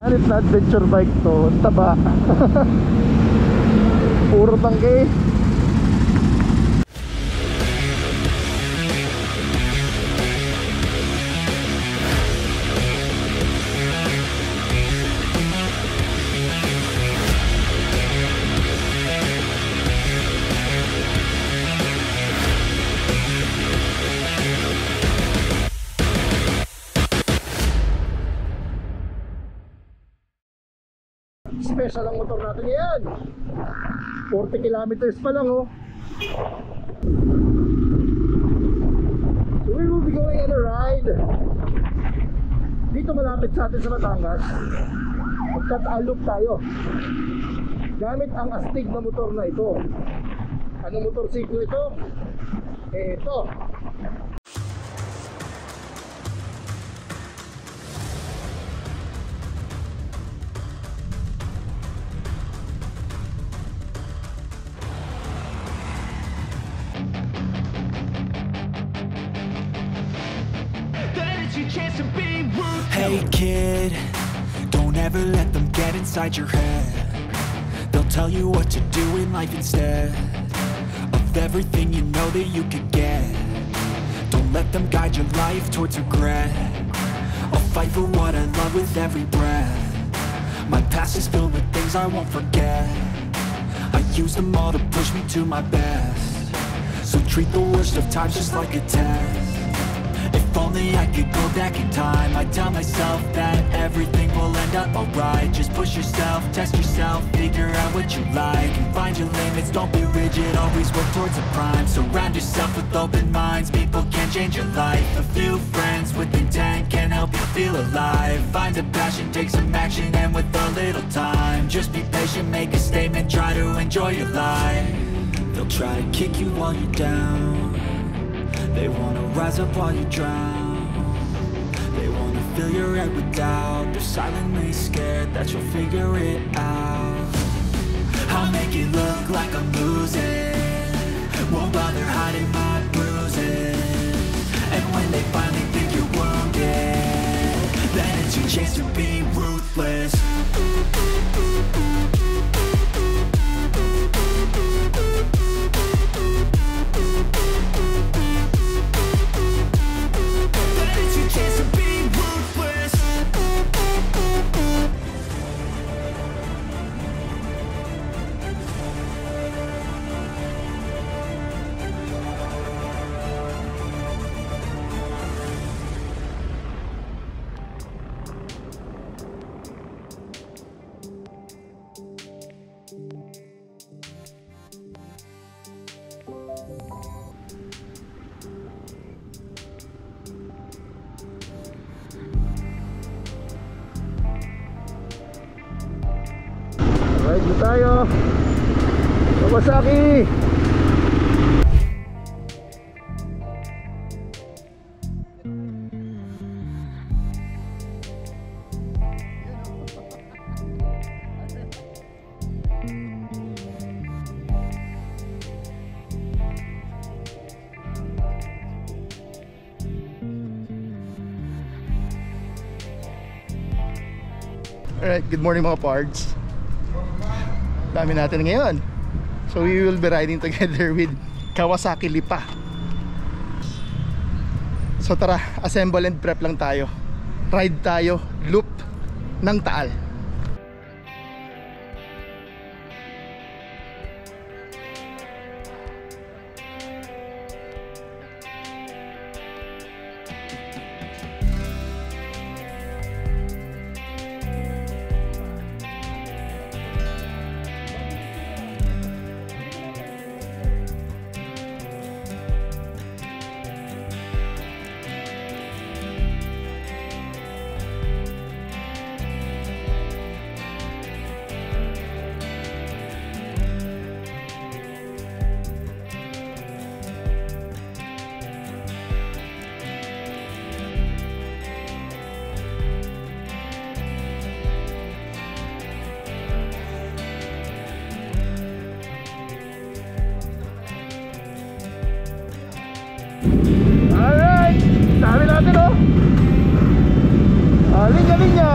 Halit na adventure bike to, taba. Puro tangke. Special ang motor natin ngayon. 40 kilometers pa lang oh. So we will be going on a ride. Dito malapit sa atin sa Batangas. Magtataalok tayo gamit ang astig na motor na ito. Anong motorsiklo ito? Ito. Hey kid, don't ever let them get inside your head. They'll tell you what to do in life instead of everything you know that you could get. Don't let them guide your life towards regret. I'll fight for what I love with every breath. My past is filled with things I won't forget. I use them all to push me to my best. So treat the worst of times just like a test. If only I could go back in time, I'd tell myself that everything will end up alright. Just push yourself, test yourself, figure out what you like, and find your limits, don't be rigid, always work towards a prime. Surround yourself with open minds, people can change your life. A few friends with intent can help you feel alive. Find a passion, take some action, and with a little time, just be patient, make a statement, try to enjoy your life. They'll try to kick you while you're down. They wanna rise up while you drown. They wanna fill your head with doubt. They're silently scared that you'll figure it out. I'll make it look like I'm losing, won't bother hiding my bruises. And when they finally think you're wounded, then it's your chance to be ruthless. Ride na tayo Kawasaki. Alright, good morning mga pards. Dami natin ngayon. So we will be riding together with Kawasaki Lipa. So tara, assemble and prep lang tayo. Ride tayo, loop ng Taal. Alright, dami natin oh. Linya-linya.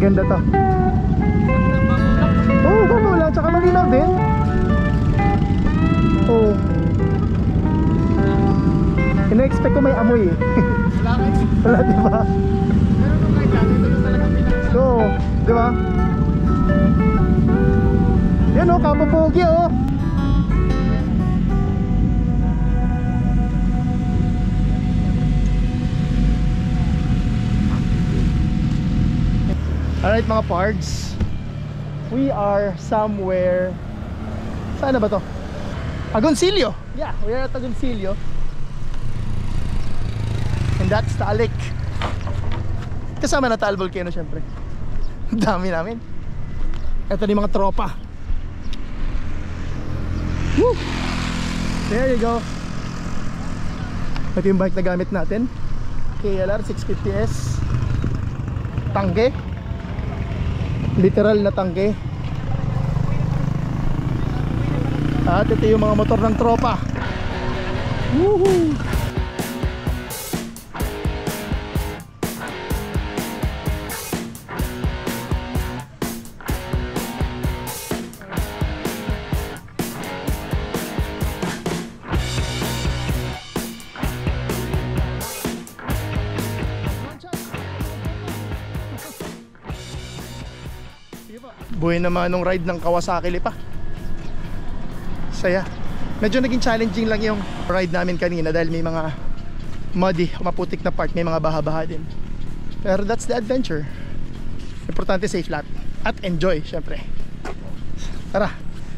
Maganda to. Oo, totoo lang. Tsaka malinaw din. Oo. Ina-expect ko may amoy eh. Wala kayo. Wala, di ba? Pero nung kahit dati, ito yung talagang pinag- Oo, di ba? Yan o, kapapogi o. Alright mga pards, we are somewhere. Saan na ba to? Agoncillo. Yeah, we are at Agoncillo. And that's Taalik. Kasama na Taal Volcano syempre. Dami namin. Ito yung mga tropa. Woo! There you go. Ito yung bike na gamit natin, KLR 650S. Tangke. Literal na tangke. At ito yung mga motor ng tropa. Woohoo! Buhay naman nung ride ng Kawasaki Lipa. Saya. Medyo naging challenging lang yung ride namin kanina dahil may mga muddy, maputik na part, may mga baha-baha din. Pero that's the adventure. Importante safe lahat. At enjoy, syempre. Tara,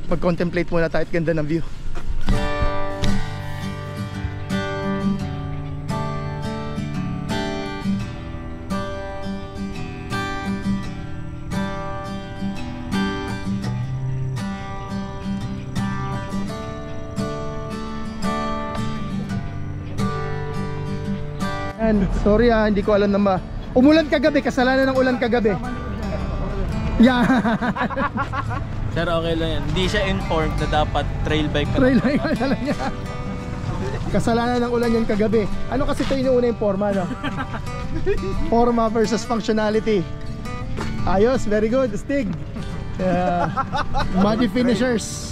mag-contemplate muna tayo at ganda ng view. Sorry hindi ko alam na umulan kagabi, kasalanan ng ulan kagabi. Yeah. Sir, okay lang yan. Hindi siya informed na dapat trail bike pa. Trail bike pa lang niya. Kasalanan ng ulan yan kagabi. Ano kasi ito inuuna yung forma, no? Forma versus functionality. Ayos, very good, Stig. Muddy finishers.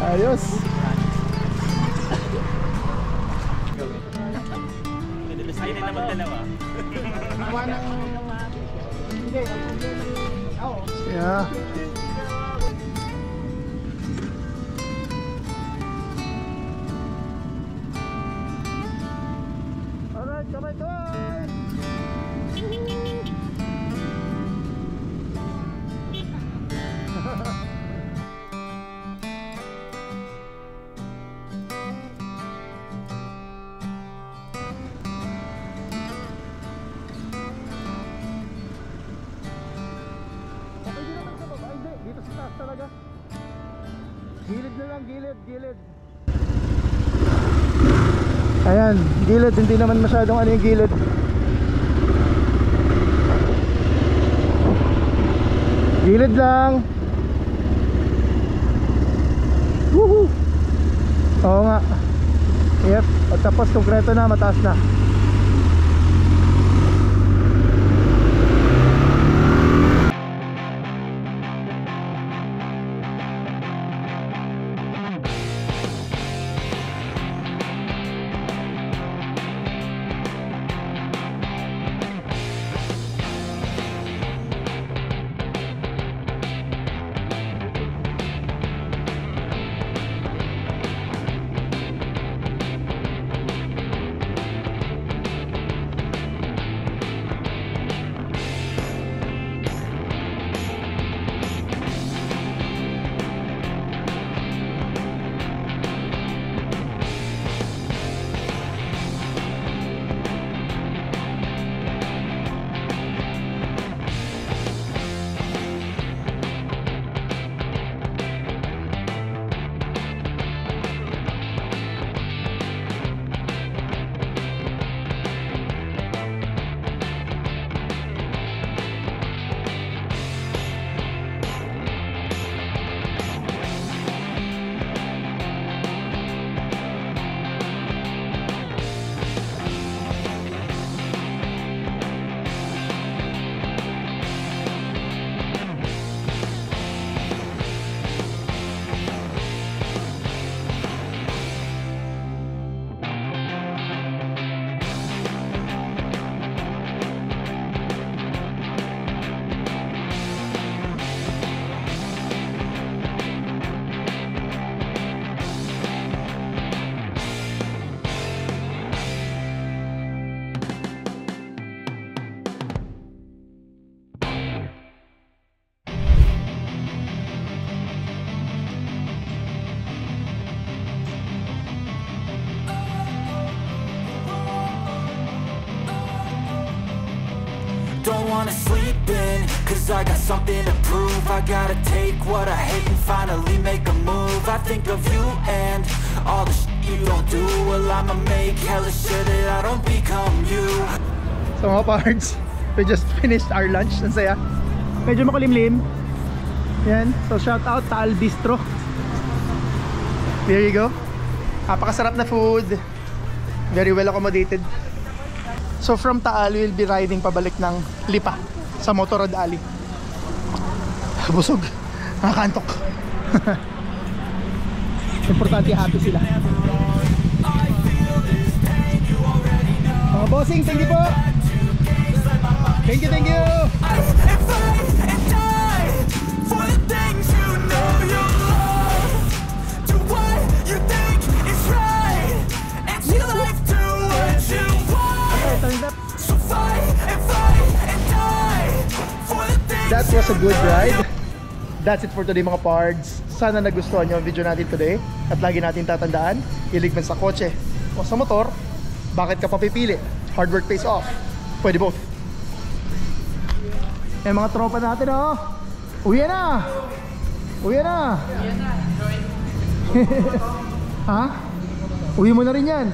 Ayos. Hindi na magdalawa. Yeah. Alright, kamay-kamay. Talaga. Gilid na lang, gilid. Ayan, gilid, hindi naman masyadong ano yung gilid. Gilid lang. Woohoo! Oo nga. Yep, at tapos konkreto na, mataas na. don't wanna sleep in, cause I got something to prove. I gotta take what I hate and finally make a move. I think of you and all the shit you don't do. Well, I'ma make hella sure that I don't become you. So mga pards, we just finished our lunch. Ang saya. Medyo makulimlim. Yan. So shout out Taal Bistro. There you go. Napakasarap na food. Very well accommodated. So from Taal, we'll be riding pabalik ng Lipa sa Motorrad Alley. Busog. Nakakantok. Importante happy sila. Mga bossing, thank you po. Thank you, thank you. That was a good ride. That's it for today mga pards. Sana nagustuhan nyo ang video natin today. At lagi natin tatandaan, iligman sa kotse o sa motor, bakit ka papipili? Hard work pays off. Pwede both. Eh mga tropa natin oh. Uwi na. Uwi na. Ha? Uwi mo na rin yan.